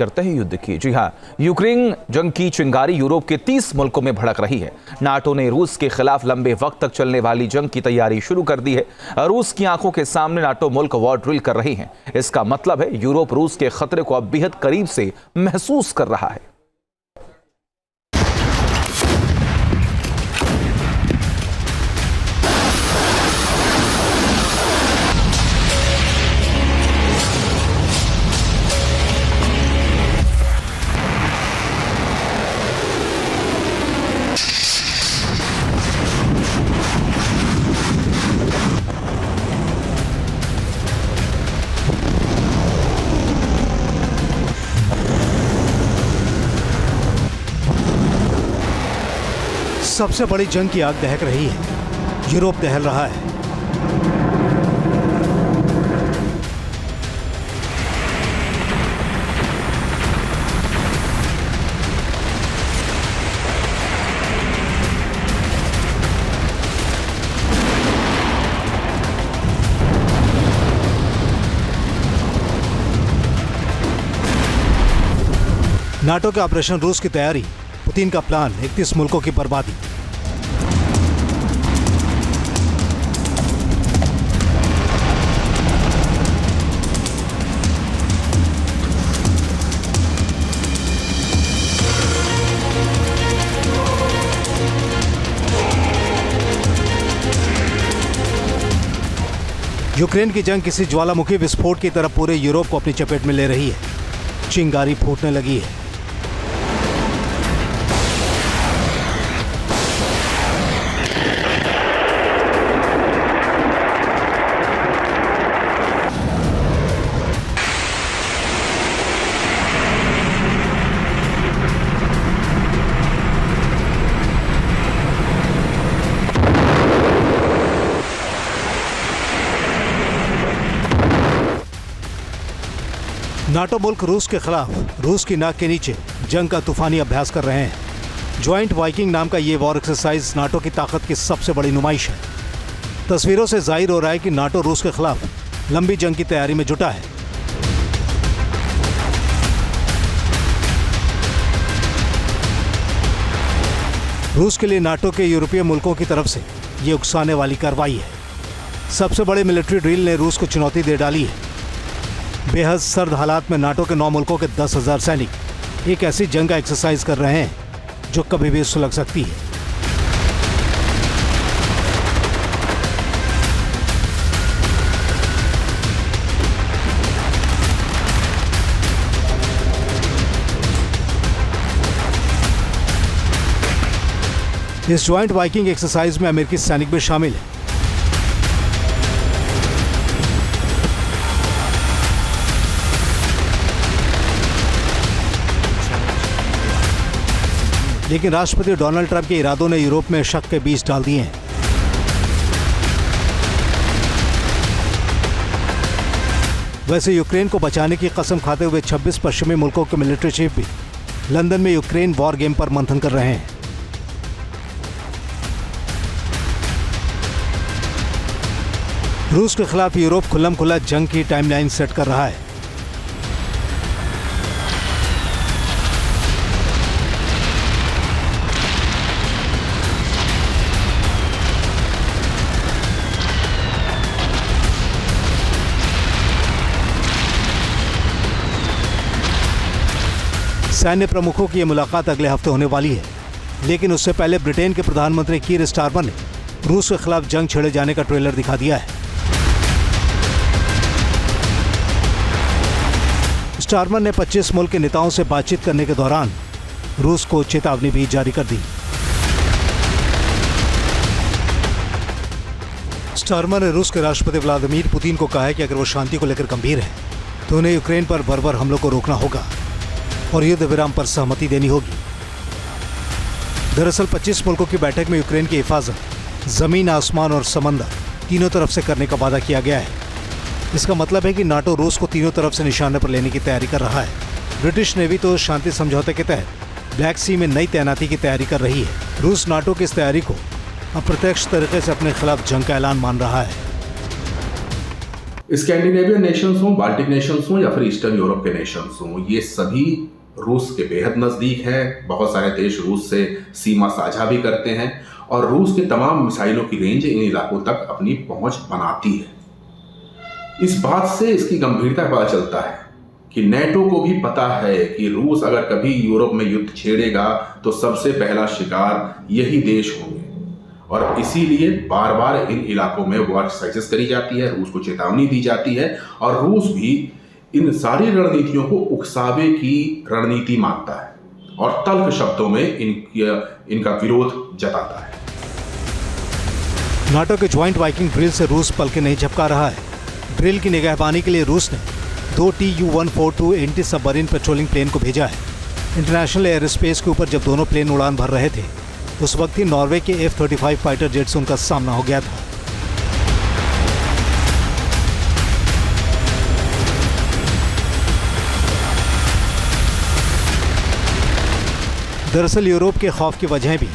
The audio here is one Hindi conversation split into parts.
करते हैं युद्ध की। जी हाँ, यूक्रेन जंग की चिंगारी यूरोप के 30 मुल्कों में भड़क रही है। नाटो ने रूस के खिलाफ लंबे वक्त तक चलने वाली जंग की तैयारी शुरू कर दी है। रूस की आंखों के सामने नाटो मुल्क वॉर ड्रिल कर रही हैं। इसका मतलब है यूरोप रूस के खतरे को अब बेहद करीब से महसूस कर रहा है। सबसे बड़ी जंग की आग दहक रही है। यूरोप दहल रहा है। नाटो के ऑपरेशन रूस की तैयारी, पुतिन का प्लान, 31 मुल्कों की बर्बादी। यूक्रेन की जंग किसी ज्वालामुखी विस्फोट की तरह पूरे यूरोप को अपनी चपेट में ले रही है। चिंगारी फूटने लगी है। नाटो मुल्क रूस के खिलाफ रूस की नाक के नीचे जंग का तूफानी अभ्यास कर रहे हैं। ज्वाइंट वाइकिंग नाम का ये वॉर एक्सरसाइज नाटो की ताकत की सबसे बड़ी नुमाइश है। तस्वीरों से जाहिर हो रहा है कि नाटो रूस के खिलाफ लंबी जंग की तैयारी में जुटा है। रूस के लिए नाटो के यूरोपीय मुल्कों की तरफ से ये उकसाने वाली कार्रवाई है। सबसे बड़े मिलिट्री ड्रिल ने रूस को चुनौती दे डाली है। बेहद सर्द हालात में नाटो के 9 मुल्कों के 10,000 सैनिक एक ऐसी जंग का एक्सरसाइज कर रहे हैं जो कभी भी सुलग सकती है। इस ज्वाइंट वाइकिंग एक्सरसाइज में अमेरिकी सैनिक भी शामिल है। लेकिन राष्ट्रपति डोनाल्ड ट्रंप के इरादों ने यूरोप में शक के बीज डाल दिए हैं। वैसे यूक्रेन को बचाने की कसम खाते हुए 26 पश्चिमी मुल्कों के मिलिट्री चीफ भी लंदन में यूक्रेन वॉर गेम पर मंथन कर रहे हैं। रूस के खिलाफ यूरोप खुल्लम खुल्ला जंग की टाइमलाइन सेट कर रहा है। सैन्य प्रमुखों की यह मुलाकात अगले हफ्ते होने वाली है, लेकिन उससे पहले ब्रिटेन के प्रधानमंत्री कीर स्टारमर ने रूस के खिलाफ जंग छेड़े जाने का ट्रेलर दिखा दिया है। स्टारमर ने 25 मुल्क के नेताओं से बातचीत करने के दौरान रूस को चेतावनी भी जारी कर दी। स्टारमर ने रूस के राष्ट्रपति व्लादिमीर पुतिन को कहा है कि अगर वो शांति को लेकर गंभीर है तो उन्हें यूक्रेन पर बर्बर हमलों को रोकना होगा और युद्ध विराम पर सहमति देनी होगी। दरअसल 25 मुल्कों की बैठक में यूक्रेन की हिफाजत जमीन, आसमान और समंदर तीनों तरफ से करने का वादा किया गया है। इसका मतलब है कि नाटो रूस को तीनों तरफ से निशाने पर लेने की तैयारी कर रहा है। ब्रिटिश नेवी तो शांति समझौते के तहत ब्लैक सी में नई तैनाती की तैयारी कर रही है। रूस नाटो की इस तैयारी को अप्रत्यक्ष तरीके से अपने खिलाफ जंग का ऐलान मान रहा है। स्कैंडिनेवियन नेशंस हों, बाल्टिक नेशंस हों या फिर ईस्टर्न यूरोप के नेशंस हों, ये सभी रूस के बेहद नज़दीक हैं। बहुत सारे देश रूस से सीमा साझा भी करते हैं और रूस के तमाम मिसाइलों की रेंज इन इलाकों तक अपनी पहुंच बनाती है। इस बात से इसकी गंभीरता पता चलता है कि नेटो को भी पता है कि रूस अगर कभी यूरोप में युद्ध छेड़ेगा तो सबसे पहला शिकार यही देश होंगे और इसीलिए बार बार इन इलाकों में वॉर एक्सरसाइजेस करी जाती है, रूस को चेतावनी दी जाती है और रूस भी इन सारी रणनीतियों को उकसावे की रणनीति मानता है और तल्ख शब्दों में इनका विरोध जताता है। नाटो के ज्वाइंट वाइकिंग ड्रिल से रूस पलके नहीं झपका रहा है। ड्रिल की निगहबानी के लिए रूस ने 2 Tu-142 anti submarine patrolling plane को भेजा है। इंटरनेशनल एयर स्पेस के ऊपर जब दोनों प्लेन उड़ान भर रहे थे उस वक्त ही नॉर्वे के F-35 फाइटर जेट से उनका सामना हो गया था। दरअसल यूरोप के खौफ की वजह भी।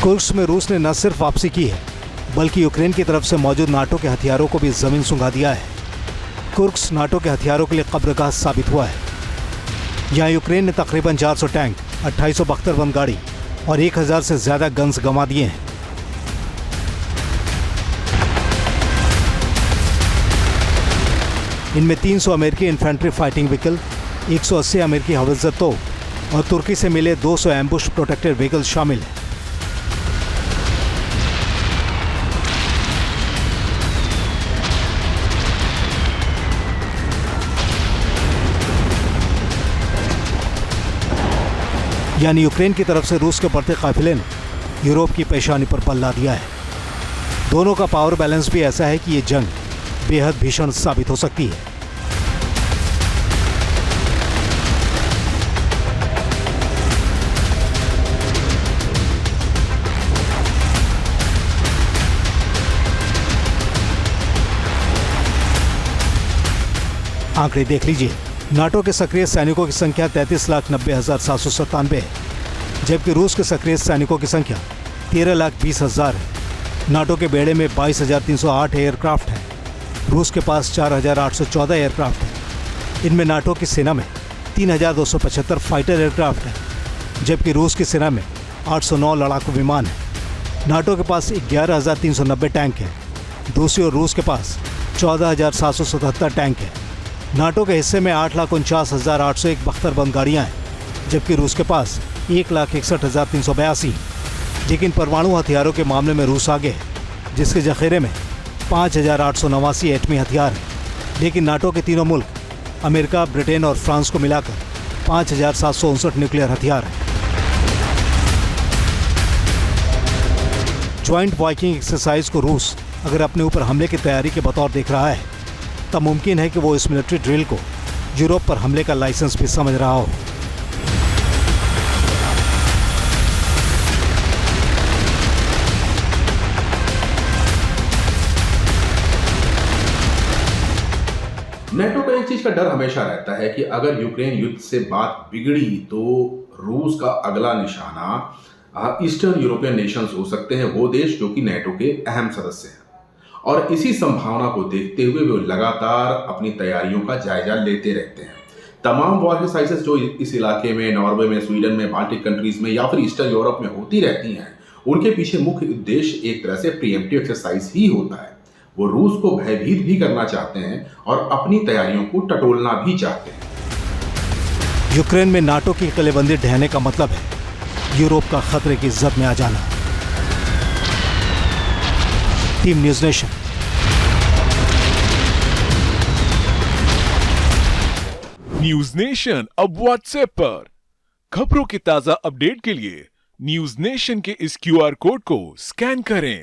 कुर्स्क में रूस ने न सिर्फ वापसी की है बल्कि यूक्रेन की तरफ से मौजूद नाटो के हथियारों को भी जमीन सुंघा दिया है। कुर्स्क नाटो के हथियारों के लिए कब्रगाह साबित हुआ है। यहाँ यूक्रेन ने तकरीबन 400 टैंक, 2872 बम गाड़ी और 1000 से ज्यादा गन्स गंवा दिए हैं। इनमें 300 अमेरिकी इन्फेंट्री फाइटिंग व्हीकल, 180 अमेरिकी हवल्जर तोप और तुर्की से मिले 200 एम्बुश प्रोटेक्टेड व्हीकल शामिल हैं। यानी यूक्रेन की तरफ से रूस के बढ़ते काफिले ने यूरोप की पेशानी पर बल ला दिया है। दोनों का पावर बैलेंस भी ऐसा है कि ये जंग बेहद भीषण साबित हो सकती है। आंकड़े देख लीजिए। नाटो के सक्रिय सैनिकों की संख्या 33,90,797 है, जबकि रूस के सक्रिय सैनिकों की संख्या 13,20,000 है। नाटो के बेड़े में 22,308 एयरक्राफ्ट हैं। रूस के पास 4,814 एयरक्राफ्ट हैं। इनमें नाटो की सेना में 3,275 फाइटर एयरक्राफ्ट हैं, जबकि रूस की सेना में 809 लड़ाकू विमान हैं। नाटो के पास 11,390 टैंक हैं। दूसरी ओर रूस के पास 14,777 टैंक हैं। नाटो के हिस्से में 8,49,801 बख्तर बम गाड़ियाँ हैं, जबकि रूस के पास 1,61,382। लेकिन परमाणु हथियारों के मामले में रूस आगे है, जिसके जखीरे में 5,889 एटमी हथियार हैं। लेकिन नाटो के तीनों मुल्क अमेरिका, ब्रिटेन और फ्रांस को मिलाकर 5,759 न्यूक्लियर हथियार हैं। ज्वाइंट वाइकिंग एक्सरसाइज को रूस अगर अपने ऊपर हमले की तैयारी के बतौर देख रहा है तब मुमकिन है कि वो इस मिलिट्री ड्रिल को यूरोप पर हमले का लाइसेंस भी समझ रहा हो। नेटो को एक चीज का डर हमेशा रहता है कि अगर यूक्रेन युद्ध से बात बिगड़ी तो रूस का अगला निशाना ईस्टर्न यूरोपियन नेशंस हो सकते हैं, वो देश जो कि नेटो के अहम सदस्य हैं। और इसी संभावना को देखते हुए वे लगातार अपनी तैयारियों का जायजा लेते रहते हैं। तमाम वॉर एक्सरसाइजेस जो इस इलाके में, नॉर्वे में, स्वीडन में, बाल्टिक कंट्रीज में या फिर ईस्टर्न यूरोप में होती रहती हैं, उनके पीछे मुख्य उद्देश्य एक तरह से प्रीएम्प्टिव एक्सरसाइज ही होता है। वो रूस को भयभीत भी करना चाहते हैं और अपनी तैयारियों को टटोलना भी चाहते हैं। यूक्रेन में नाटो की किलेबंदी ढहने का मतलब है यूरोप का खतरे की जद में आ जाना। Team news nation. News nation अब व्हाट्सएप पर खबरों के ताजा अपडेट के लिए न्यूज़ नेशन के इस QR कोड को स्कैन करें।